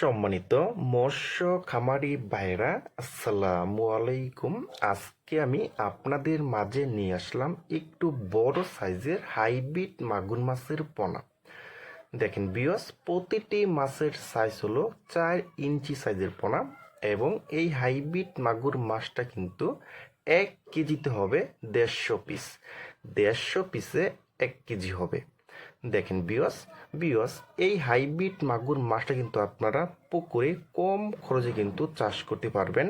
সম্মানিত মৎস্য খামারি ভাইরা, আসসালামু আলাইকুম। আজকে আমি আপনাদের মাঝে নিয়ে আসলাম একটু বড় সাইজের হাইব্রিড মাগুর মাছের পোনা। দেখেন বিয়স, প্রতিটি মাছের সাইজ হলো 4 ইঞ্চি সাইজের পোনা এবং এই হাইব্রিড মাগুর মাছটা কিন্তু 1 কেজিতে হবে 150 পিস। 150 পিসে 1 কেজি হবে। দেখেন বিয়স বিয়স এই হাইব্রিড মাগুর মাছটা কিন্তু আপনারা পুকুরে কম খরচে কিন্তু চাষ করতে পারবেন।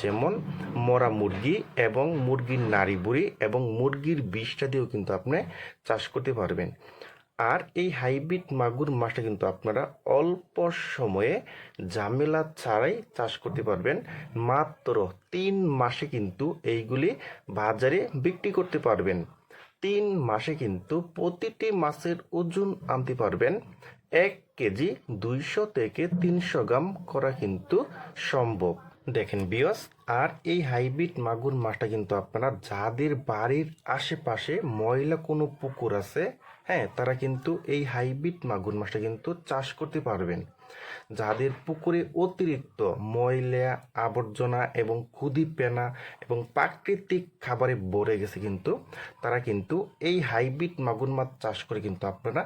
যেমন মরা মুরগি এবং মুরগির নাড়ি বুড়ি এবং মুরগির বিষটা দিয়েও কিন্তু আপনি চাষ করতে পারবেন। আর এই হাইব্রিড মাগুর মাছটা কিন্তু আপনারা অল্প সময়ে ঝামেলা ছাড়াই চাষ করতে পারবেন। মাত্র 3 মাসে কিন্তু এইগুলি বাজারে বিক্রি করতে পারবেন। 3 মাসে কিন্তু প্রতিটি মাছের ওজন আনতে পারবেন 1 কেজি 200 থেকে 300 গ্রাম করা কিন্তু সম্ভব। দেখেন বিয়স, আর এই হাইব্রিড মাগুর মাছটা কিন্তু আপনারা যাদের বাড়ির আশেপাশে ময়লা কোনো পুকুর আছে, হ্যাঁ, তারা কিন্তু এই হাইব্রিড মাগুর মাছটা কিন্তু চাষ করতে পারবেন। যাদের পুকুরে অতিরিক্ত ময়লা আবর্জনা এবং ক্ষুদি পেনা এবং প্রাকৃতিক খাবারে ভরে গেছে, কিন্তু তারা কিন্তু এই হাইব্রিড মাগুর মাছ চাষ করে কিন্তু আপনারা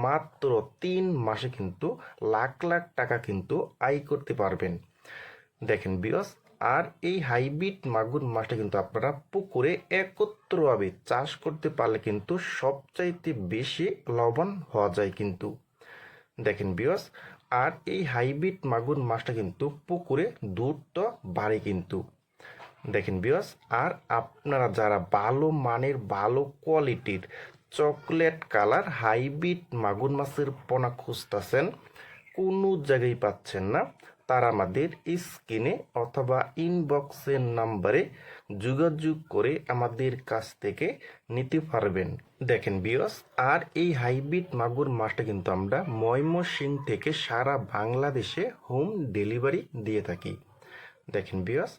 মাত্র 3 মাসে কিন্তু লাখ লাখ টাকা কিন্তু আয় করতে পারবেন। দেখেন বিয়স, আর এই হাইব্রিড মাগুর মাছটা কিন্তু আপনারা পুকুরে একত্রভাবে চাষ করতে পারলে কিন্তু সবচাইতে বেশি লাভবান হওয়া যায় কিন্তু। দেখেন বিয়স, আর এই হাইব্রিড মাগুর মাছটা কিন্তু পুকুরে দ্রুত বাড়ে কিন্তু। দেখেন বিয়স, আর আপনারা যারা ভালো মানের ভালো কোয়ালিটির চকলেট কালার হাইব্রিড মাগুর মাছের পোনা খুঁজতেছেন, কোনো জায়গায় পাচ্ছেন না, তারা আমাদের স্ক্রিনে অথবা ইনবক্সের নাম্বারে যোগাযোগ করে আমাদের কাছ থেকে নিতে পারবেন। দেখেন বিয়স, আর এই হাইব্রিড মাগুর মাছটা কিন্তু আমরা ময়মনসিংহ থেকে সারা বাংলাদেশে হোম ডেলিভারি দিয়ে থাকি। দেখেন বিয়স।